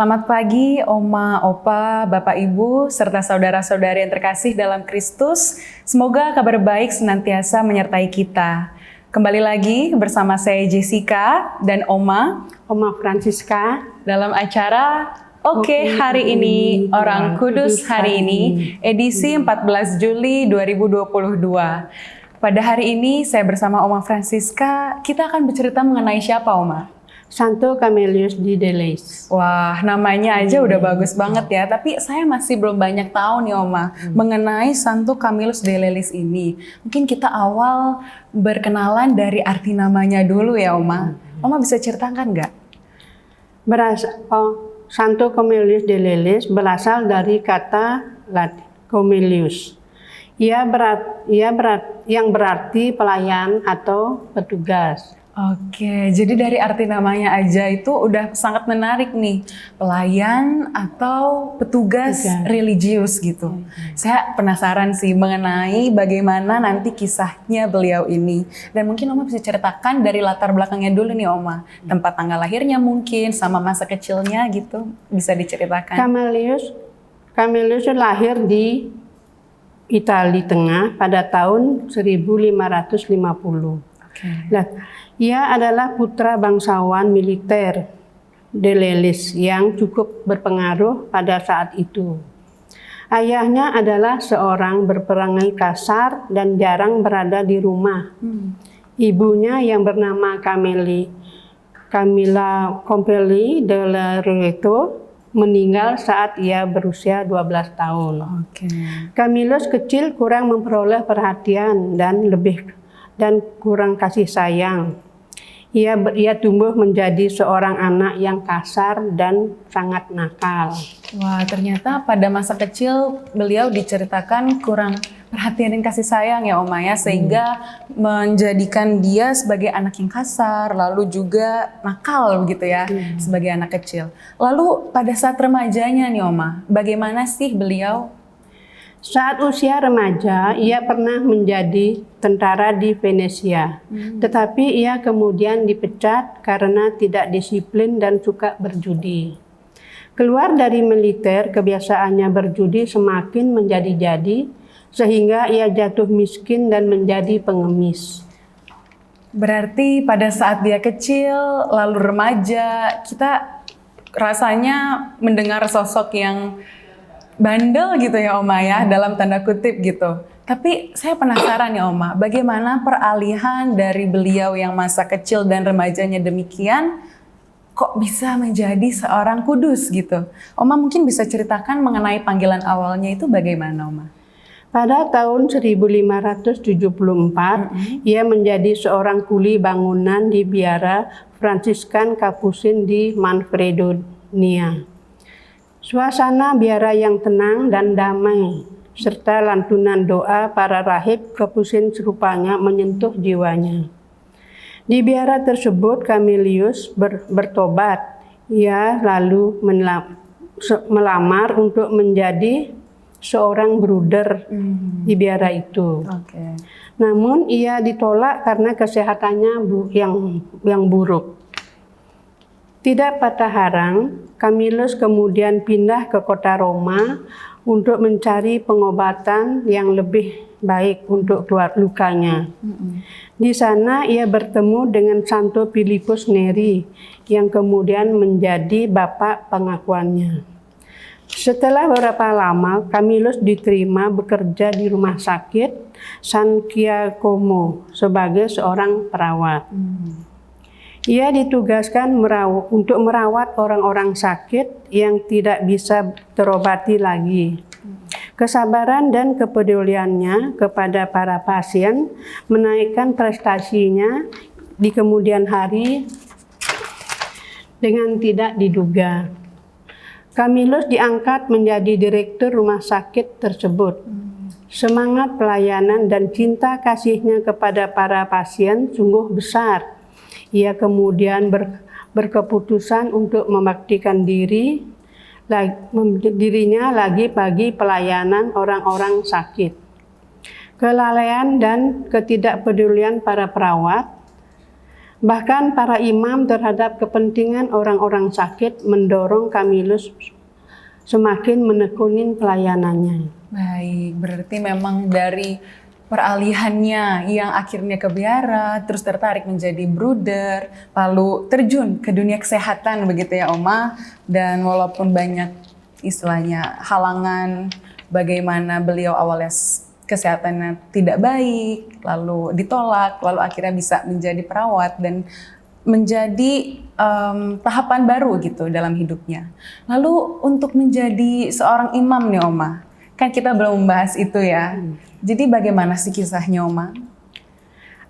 Selamat pagi, Oma, Opa, Bapak, Ibu, serta saudara-saudari yang terkasih dalam Kristus. Semoga kabar baik senantiasa menyertai kita. Kembali lagi bersama saya Jessica dan Oma Francisca dalam acara Oke Hari Ini, Orang Kudus Hari Ini, edisi 14 Juli 2022. Pada hari ini saya bersama Oma Francisca, kita akan bercerita mengenai siapa, Oma? Santo Camillus de Delis. Wah, namanya aja udah bagus banget ya. Tapi saya masih belum banyak tahu nih, Oma, mengenai Santo Camillus de Delis ini. Mungkin kita awal berkenalan dari arti namanya dulu ya, Oma. Oma bisa ceritakan nggak? Santo Camillus de Delis berasal dari kata Latin Camillus. Yang berarti pelayan atau petugas. Oke, jadi dari arti namanya aja itu udah sangat menarik nih. Pelayan atau petugas religius gitu. Saya penasaran sih mengenai bagaimana nanti kisahnya beliau ini. Dan mungkin Oma bisa ceritakan dari latar belakangnya dulu nih, Oma. Tempat tanggal lahirnya mungkin, sama masa kecilnya gitu. Bisa diceritakan. Camillus lahir di Italia Tengah pada tahun 1550. Nah, ia adalah putra bangsawan militer de Delis yang cukup berpengaruh pada saat itu. Ayahnya adalah seorang berperangai kasar dan jarang berada di rumah. Ibunya yang bernama Camilla Compelli de Loreto meninggal saat ia berusia 12 tahun. Camillus kecil kurang memperoleh perhatian dan kurang kasih sayang. Ia tumbuh menjadi seorang anak yang kasar dan sangat nakal. Wah, ternyata pada masa kecil beliau diceritakan kurang perhatian dan kasih sayang ya, Oma ya, sehingga menjadikan dia sebagai anak yang kasar, lalu juga nakal begitu ya, sebagai anak kecil. Lalu pada saat remajanya nih, Oma, bagaimana sih beliau? Saat usia remaja, ia pernah menjadi tentara di Venesia. Tetapi ia kemudian dipecat karena tidak disiplin dan suka berjudi. Keluar dari militer, kebiasaannya berjudi semakin menjadi-jadi, sehingga ia jatuh miskin dan menjadi pengemis. Berarti pada saat dia kecil, lalu remaja, kita rasanya mendengar sosok yang bandel gitu ya, Oma ya, dalam tanda kutip gitu. Tapi saya penasaran ya, Oma, bagaimana peralihan dari beliau yang masa kecil dan remajanya demikian, kok bisa menjadi seorang kudus gitu? Oma mungkin bisa ceritakan mengenai panggilan awalnya itu bagaimana, Oma? Pada tahun 1574, ia menjadi seorang kuli bangunan di biara Fransiskan Kapusin di Manfredonia. Suasana biara yang tenang dan damai, serta lantunan doa para rahib Kapusin serupanya menyentuh jiwanya. Di biara tersebut, Camillus bertobat. Ia lalu melamar untuk menjadi seorang bruder di biara itu. Namun ia ditolak karena kesehatannya yang buruk. Tidak patah harang, Camillus kemudian pindah ke kota Roma untuk mencari pengobatan yang lebih baik untuk lukanya. Di sana ia bertemu dengan Santo Filipus Neri yang kemudian menjadi bapak pengakuannya. Setelah beberapa lama, Camillus diterima bekerja di rumah sakit San Giacomo sebagai seorang perawat. Ia ditugaskan untuk merawat orang-orang sakit yang tidak bisa terobati lagi. Kesabaran dan kepeduliannya kepada para pasien menaikkan prestasinya di kemudian hari dengan tidak diduga. Camillus diangkat menjadi direktur rumah sakit tersebut. Semangat pelayanan dan cinta kasihnya kepada para pasien sungguh besar. Ia kemudian berkeputusan untuk membaktikan dirinya lagi bagi pelayanan orang-orang sakit. Kelalaian dan ketidakpedulian para perawat Bahkan para imam terhadap kepentingan orang-orang sakit mendorong Camillus semakin menekunin pelayanannya. Baik, berarti memang dari peralihannya yang akhirnya ke biara, terus tertarik menjadi bruder, lalu terjun ke dunia kesehatan begitu ya Oma. Dan walaupun banyak istilahnya halangan, bagaimana beliau awalnya kesehatannya tidak baik, lalu ditolak, lalu akhirnya bisa menjadi perawat dan menjadi tahapan baru gitu dalam hidupnya. Lalu untuk menjadi seorang imam nih Oma, kan kita belum membahas itu ya. Jadi bagaimana sih kisahnya Oma?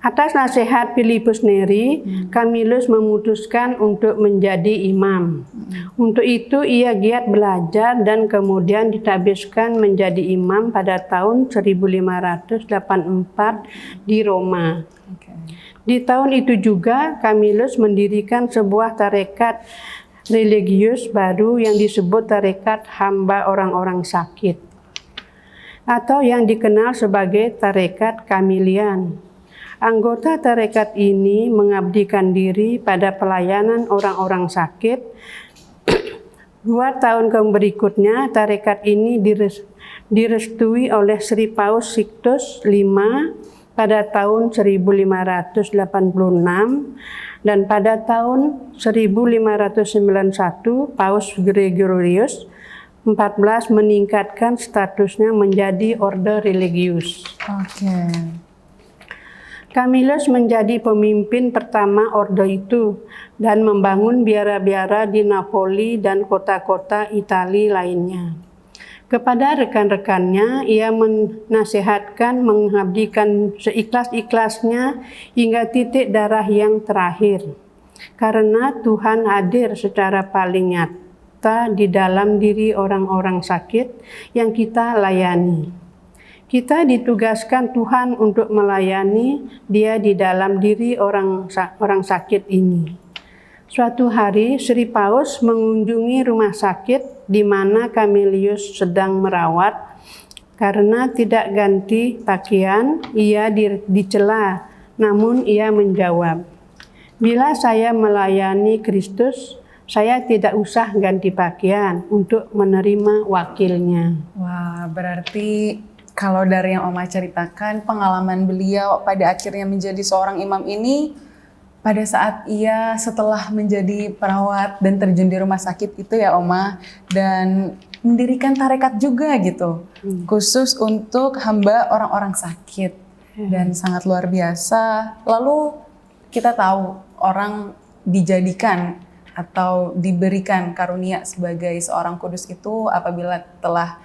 Atas nasihat Filipus Neri, Camillus memutuskan untuk menjadi imam. Untuk itu ia giat belajar dan kemudian ditabiskan menjadi imam pada tahun 1584 di Roma. Di tahun itu juga Camillus mendirikan sebuah tarekat religius baru yang disebut tarekat hamba orang-orang sakit, atau yang dikenal sebagai tarekat Camillian. Anggota tarekat ini mengabdikan diri pada pelayanan orang-orang sakit. 2 tahun berikutnya tarekat ini direstui oleh Sri Paus Sixtus V pada tahun 1586 dan pada tahun 1591 Paus Gregorius XIV meningkatkan statusnya menjadi orde religius. Camillus menjadi pemimpin pertama orde itu dan membangun biara-biara di Napoli dan kota-kota Italia lainnya. Kepada rekan-rekannya, ia menasihatkan mengabdikan seikhlas-ikhlasnya hingga titik darah yang terakhir. Karena Tuhan hadir secara paling nyata di dalam diri orang-orang sakit yang kita layani. Kita ditugaskan Tuhan untuk melayani Dia di dalam diri orang sakit ini. Suatu hari Sri Paus mengunjungi rumah sakit di mana Camillus sedang merawat. Karena tidak ganti pakaian, ia dicela. Namun ia menjawab, "Bila saya melayani Kristus, saya tidak usah ganti pakaian untuk menerima wakilnya." Wah, berarti kalau dari yang Oma ceritakan, pengalaman beliau pada akhirnya menjadi seorang imam ini, pada saat ia setelah menjadi perawat dan terjun di rumah sakit itu ya Oma, dan mendirikan tarekat juga gitu, khusus untuk hamba orang-orang sakit, dan sangat luar biasa. Lalu kita tahu orang dijadikan atau diberikan karunia sebagai seorang kudus itu apabila telah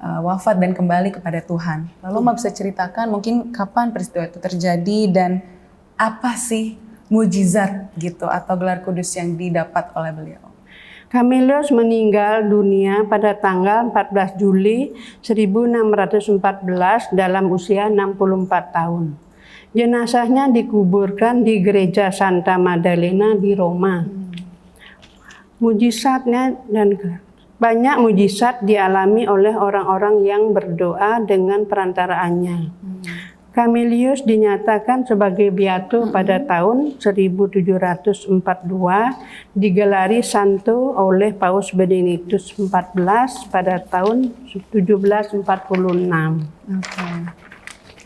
wafat dan kembali kepada Tuhan. Lalu Mbak bisa ceritakan mungkin kapan peristiwa itu terjadi dan apa sih mujizat gitu atau gelar kudus yang didapat oleh beliau? Camillus meninggal dunia pada tanggal 14 Juli 1614 dalam usia 64 tahun. Jenazahnya dikuburkan di gereja Santa Maddalena di Roma. Mujizatnya dan banyak mujizat dialami oleh orang-orang yang berdoa dengan perantaraannya. Camillus dinyatakan sebagai beato pada tahun 1742, digelari santo oleh Paus Benedictus XIV pada tahun 1746.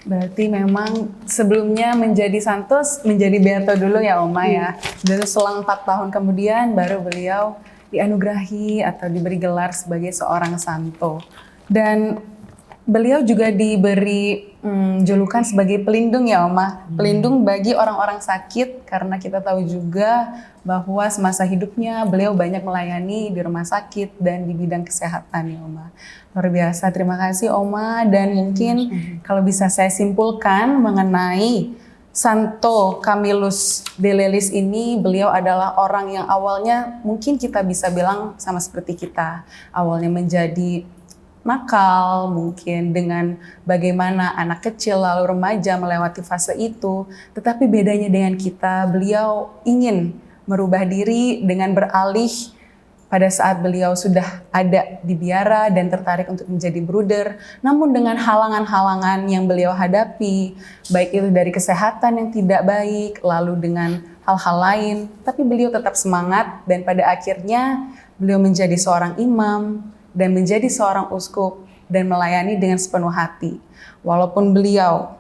Berarti memang sebelumnya menjadi santos, menjadi beato dulu ya Oma ya. Dan selang 4 tahun kemudian baru beliau dianugerahi atau diberi gelar sebagai seorang santo. Dan beliau juga diberi julukan sebagai pelindung ya Oma, pelindung bagi orang-orang sakit, karena kita tahu juga bahwa semasa hidupnya beliau banyak melayani di rumah sakit dan di bidang kesehatan ya Oma. Luar biasa, terima kasih Oma. Dan mungkin kalau bisa saya simpulkan mengenai Santo Camillus de Lelis ini, beliau adalah orang yang awalnya mungkin kita bisa bilang sama seperti kita, awalnya menjadi nakal, mungkin dengan bagaimana anak kecil lalu remaja melewati fase itu. Tetapi bedanya dengan kita, beliau ingin merubah diri dengan beralih pada saat beliau sudah ada di biara dan tertarik untuk menjadi bruder. Namun dengan halangan-halangan yang beliau hadapi, baik itu dari kesehatan yang tidak baik, lalu dengan hal-hal lain, tapi beliau tetap semangat dan pada akhirnya beliau menjadi seorang imam dan menjadi seorang uskup dan melayani dengan sepenuh hati. Walaupun beliau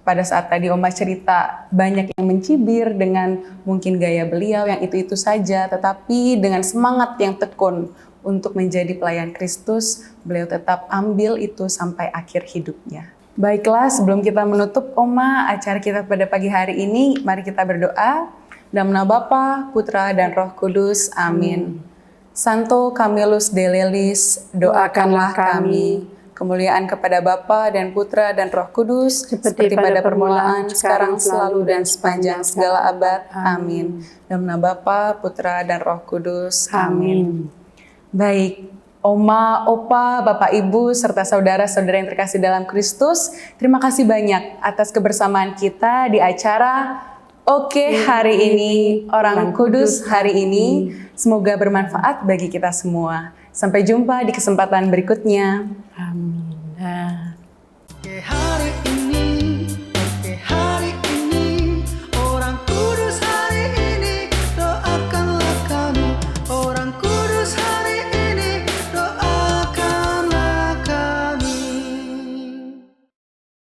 pada saat tadi Oma cerita banyak yang mencibir dengan mungkin gaya beliau yang itu-itu saja, tetapi dengan semangat yang tekun untuk menjadi pelayan Kristus, beliau tetap ambil itu sampai akhir hidupnya. Baiklah, sebelum kita menutup Oma acara kita pada pagi hari ini, mari kita berdoa. Dalam nama Bapa, Putra, dan Roh Kudus. Amin. Santo Camillus de Lelis, doakanlah kami. Kemuliaan kepada Bapa dan Putra dan Roh Kudus, seperti pada permulaan, sekarang, selalu, dan sepanjang segala abad. Amin. Dalam nama Bapa, Putra, dan Roh Kudus. Amin. Baik, Oma, Opa, Bapak, Ibu, serta saudara-saudara yang terkasih dalam Kristus, terima kasih banyak atas kebersamaan kita di acara Oke Hari Ini, Orang Kudus Hari Ini. Semoga bermanfaat bagi kita semua. Sampai jumpa di kesempatan berikutnya. Amin.